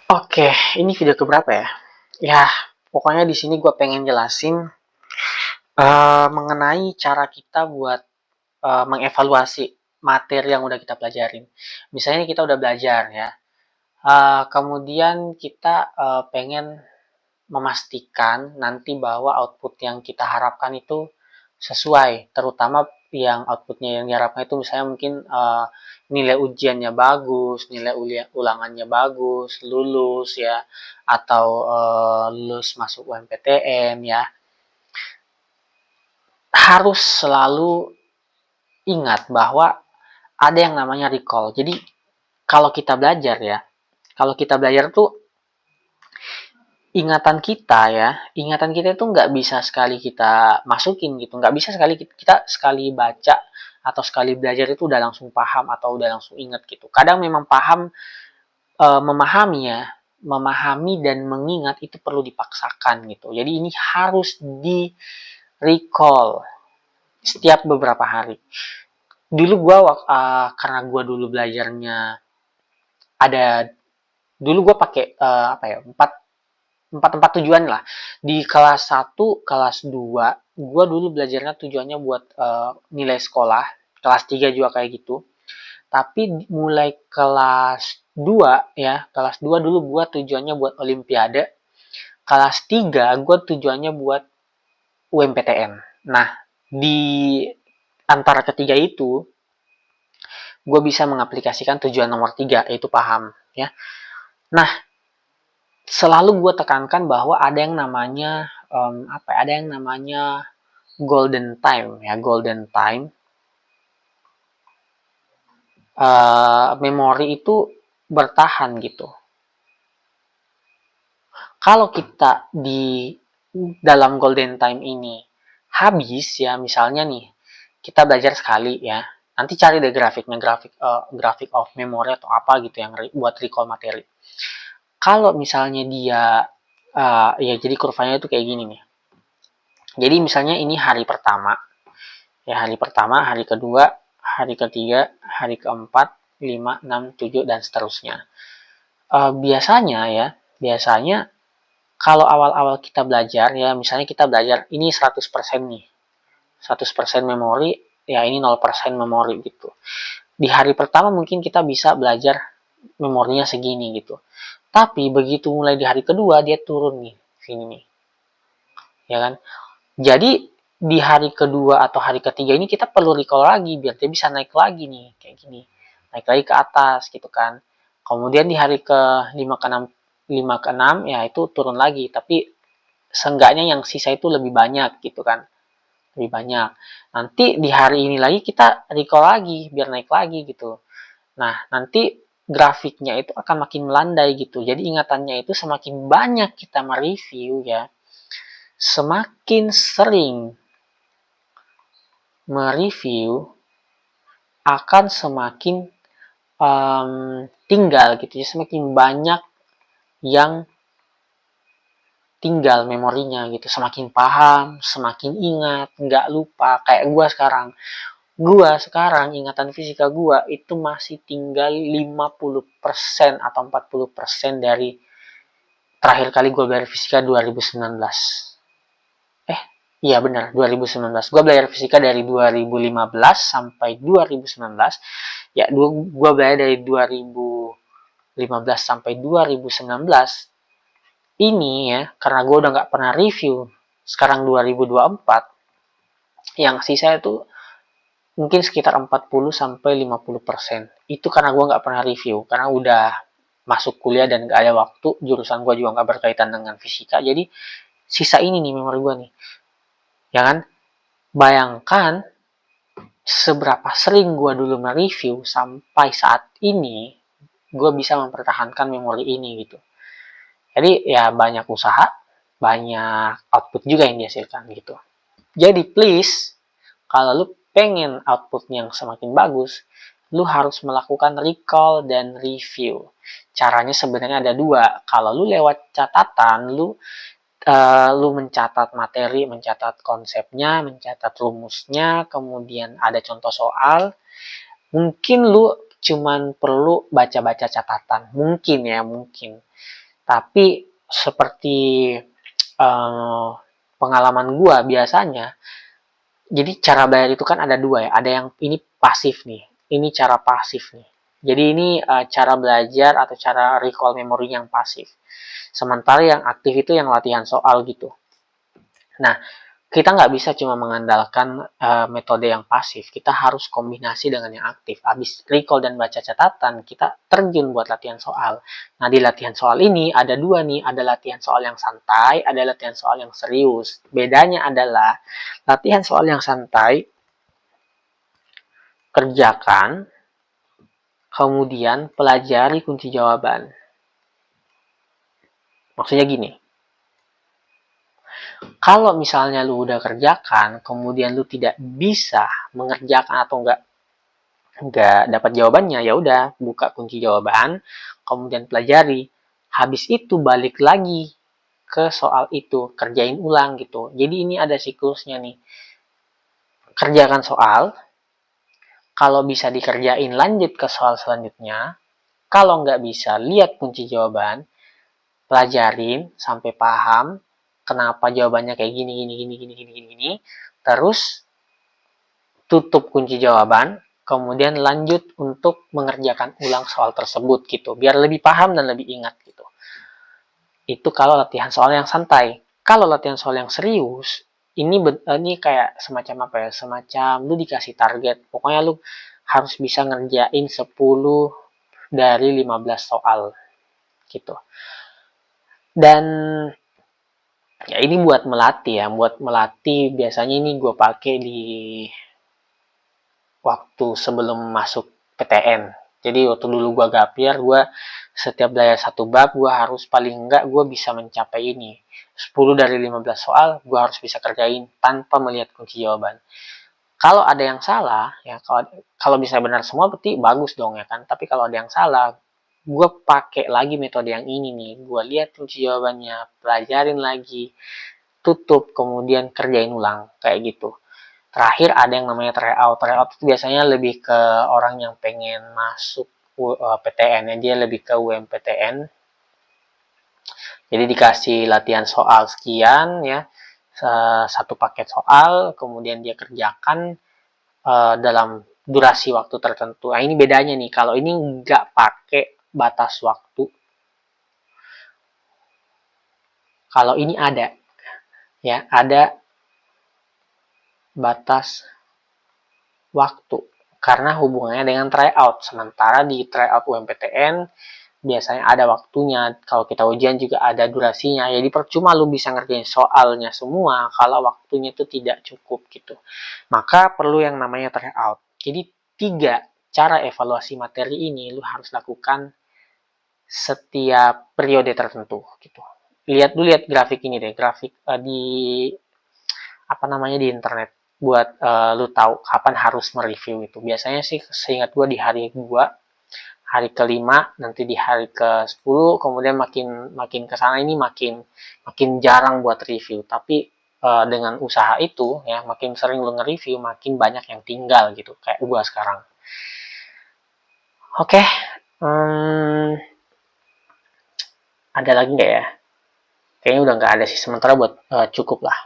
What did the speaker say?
Oke, ini video keberapa ya? Ya, pokoknya di sini gue pengen jelasin mengenai cara kita buat mengevaluasi materi yang udah kita pelajarin. Misalnya kita udah belajar ya, kemudian kita pengen memastikan nanti bahwa output yang kita harapkan itu sesuai, terutama yang outputnya yang diharapkan itu misalnya mungkin nilai ujiannya bagus, nilai ulangannya bagus, lulus ya, atau lulus masuk UMPTN ya. Harus selalu ingat bahwa ada yang namanya recall. Jadi kalau kita belajar ya, kalau kita belajar tuh ingatan kita itu nggak bisa sekali kita masukin gitu, nggak bisa sekali kita sekali baca atau sekali belajar itu udah langsung paham atau udah langsung ingat gitu. Kadang memang paham, memahami ya, memahami dan mengingat itu perlu dipaksakan gitu. Jadi ini harus di recall setiap beberapa hari. Dulu gua karena gua dulu belajarnya ada, dulu gua pakai apa ya, empat empat tempat tujuan lah. Di kelas 1, kelas 2, gue dulu belajarnya tujuannya buat nilai sekolah. Kelas 3 juga kayak gitu. Tapi mulai kelas 2 ya, kelas 2 dulu gue tujuannya buat olimpiade. Kelas 3 gue tujuannya buat UMPTN. Nah, di antara ketiga itu, gue bisa mengaplikasikan tujuan nomor 3, yaitu paham. Ya. Nah, selalu gue tekankan bahwa ada yang namanya ada yang namanya golden time ya, golden time. Memori itu bertahan gitu. Kalau kita di dalam golden time ini habis ya, misalnya nih kita belajar sekali ya, nanti cari deh grafiknya, grafik of memory atau apa gitu yang buat recall materi. Kalau misalnya dia ya jadi kurvanya itu kayak gini nih. Jadi misalnya ini hari pertama, ya hari pertama, hari kedua, hari ketiga, hari keempat, 5, 6, 7, dan seterusnya. Biasanya kalau awal-awal kita belajar, ya misalnya kita belajar ini 100% nih, 100% memori, ya ini 0% memori gitu. Di hari pertama mungkin kita bisa belajar memorinya segini gitu. Tapi begitu mulai di hari kedua, dia turun nih, sini nih. Ya kan? Jadi di hari kedua atau hari ketiga ini kita perlu recall lagi biar dia bisa naik lagi nih kayak gini, naik lagi ke atas gitu kan. Kemudian di hari ke 5 ke 6 ya itu turun lagi, tapi seenggaknya yang sisa itu lebih banyak gitu kan, lebih banyak. Nanti di hari ini lagi kita recall lagi biar naik lagi gitu. Nah nanti grafiknya itu akan makin melandai gitu, jadi ingatannya itu semakin banyak kita mereview ya, semakin sering mereview akan semakin tinggal gitu ya, semakin banyak yang tinggal memorinya gitu, semakin paham, semakin ingat, nggak lupa. Kayak gue sekarang ingatan fisika gue itu masih tinggal 50% atau 40% dari terakhir kali gue belajar fisika 2019. Iya benar, 2019. Gue belajar fisika dari 2015 sampai 2019. Ya, gue belajar dari 2015 sampai 2019. Ini ya, karena gue udah nggak pernah review. Sekarang 2024, yang sisa itu mungkin sekitar 40 sampai 50%. Itu karena gue nggak pernah review, karena udah masuk kuliah dan nggak ada waktu. Jurusan gue juga nggak berkaitan dengan fisika. Jadi sisa ini nih memori gue nih. Ya kan? Bayangkan seberapa sering gue dulu nge-review sampai saat ini gue bisa mempertahankan memori ini gitu. Jadi ya banyak usaha, banyak output juga yang dihasilkan gitu. Jadi please, kalau lu pengen output yang semakin bagus, lu harus melakukan recall dan review. Caranya sebenarnya ada dua. Kalau lu lewat catatan, lu mencatat materi, mencatat konsepnya, mencatat rumusnya, kemudian ada contoh soal. Mungkin lu cuman perlu baca-baca catatan. Mungkin ya, mungkin. Tapi seperti pengalaman gua biasanya, jadi cara belajar itu kan ada dua ya, ada yang ini pasif nih, ini cara pasif nih. Jadi ini cara belajar atau cara recall memori yang pasif. Sementara yang aktif itu yang latihan soal gitu. Nah, kita nggak bisa cuma mengandalkan metode yang pasif, kita harus kombinasi dengan yang aktif. Habis recall dan baca catatan, kita terjun buat latihan soal. Nah, di latihan soal ini ada dua nih, ada latihan soal yang santai, ada latihan soal yang serius. Bedanya adalah latihan soal yang santai, kerjakan, kemudian pelajari kunci jawaban. Maksudnya gini, kalau misalnya lu udah kerjakan, kemudian lu tidak bisa mengerjakan atau nggak dapat jawabannya, ya udah buka kunci jawaban, kemudian pelajari. Habis itu balik lagi ke soal itu, kerjain ulang gitu. Jadi ini ada siklusnya nih. Kerjakan soal, kalau bisa dikerjain lanjut ke soal selanjutnya. Kalau nggak bisa, lihat kunci jawaban, pelajarin sampai paham kenapa jawabannya kayak gini gini gini gini gini gini gini. Terus tutup kunci jawaban, kemudian lanjut untuk mengerjakan ulang soal tersebut gitu, biar lebih paham dan lebih ingat gitu. Itu kalau latihan soal yang santai. Kalau latihan soal yang serius, ini kayak semacam apa ya? Semacam lu dikasih target. Pokoknya lu harus bisa ngerjain 10 dari 15 soal gitu. Dan ya ini buat melatih ya, buat melatih biasanya ini gue pakai di waktu sebelum masuk PTN. Jadi waktu dulu gue gapir, gue setiap belajar satu bab, gue harus paling enggak gue bisa mencapai ini. 10 dari 15 soal, gue harus bisa kerjain tanpa melihat kunci jawaban. Kalau ada yang salah, ya kalau bisa benar semua berarti bagus dong ya kan. Tapi kalau ada yang salah, gue pakai lagi metode yang ini nih. Gue lihat kunci jawabannya, pelajarin lagi, tutup, kemudian kerjain ulang kayak gitu. Terakhir ada yang namanya tryout. Tryout itu biasanya lebih ke orang yang pengen masuk PTN, dia lebih ke UMPTN. Jadi dikasih latihan soal sekian ya, satu paket soal, kemudian dia kerjakan dalam durasi waktu tertentu. Nah, ini bedanya nih, kalau ini nggak pakai batas waktu, kalau ini ada ya, ada batas waktu karena hubungannya dengan tryout. Sementara di tryout UMPTN biasanya ada waktunya, kalau kita ujian juga ada durasinya. Jadi percuma lu bisa ngerjain soalnya semua kalau waktunya itu tidak cukup gitu. Maka perlu yang namanya tryout. Jadi 3 cara evaluasi materi ini lu harus lakukan setiap periode tertentu gitu. Lihat grafik ini deh, grafik di apa namanya di internet buat lu tahu kapan harus mereview itu. Biasanya sih seingat gue di hari 2, hari kelima, nanti di hari ke-10, kemudian makin makin ke sana ini makin jarang buat review. Tapi dengan usaha itu ya, makin sering lu nge-review, makin banyak yang tinggal gitu kayak gua sekarang. Oke, ada lagi nggak ya? Kayaknya udah nggak ada sih, sementara buat cukup lah.